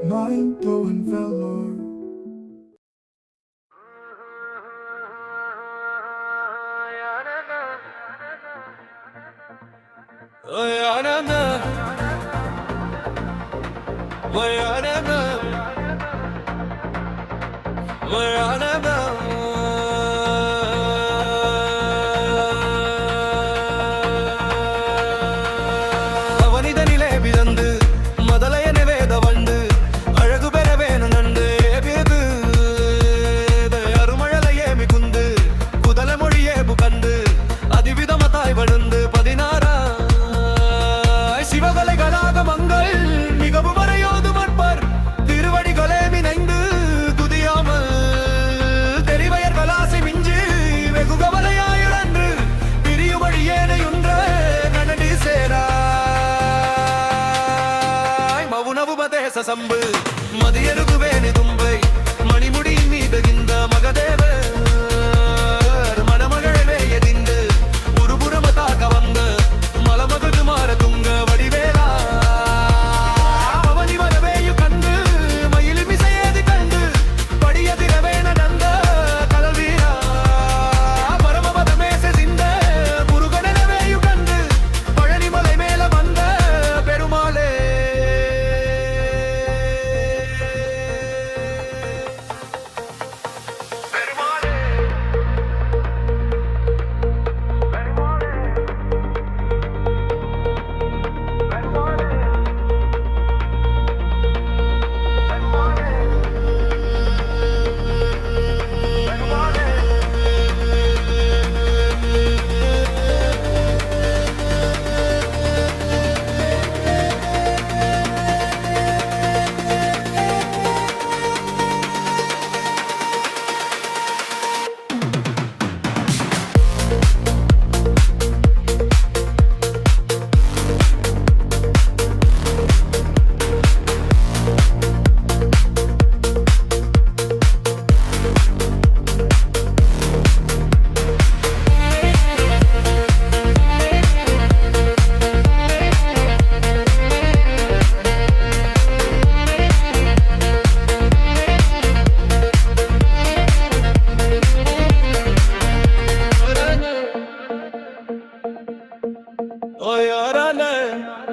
Mind-blowing velour. அவனிதனிலே பிறந்து மதலையனை வேத வண்டு அழகு பெறவேனு நண்டு ஏபியது அருமழலையே மிகுந்து குதல மொழியே புகந்து அதிவிதமதாய் வழுந்து 16 சிவகலைகளாக மங்கள் மிகவும் வரையோது மற்பர் திருவடிகளே மினைந்து துதியாமல் தெரிவயர் கலாசை மிஞ்சி வெகு கவலையாயுடன்று பிரியுமடி ஏனையுன்ற நனடி சேராய் மவுனவுபதேச சம்பு மதியருகுவேனி தும்பை மணிமுடி மீதுகின்ற மகதேவர் மணமகளவே எதிந்து உருபுறமதாக வந்த மலமகடு மாற துங்க வடிவேலா அவனி வரவேயு கண்டு மயில் மிசையது கண்டு படியதிரவே நடந்த கலவீரா பரமபதமே செசிந்த முருகனவேயு கண்டு பழனிமலை மேல வந்த பெருமாளே Oy arane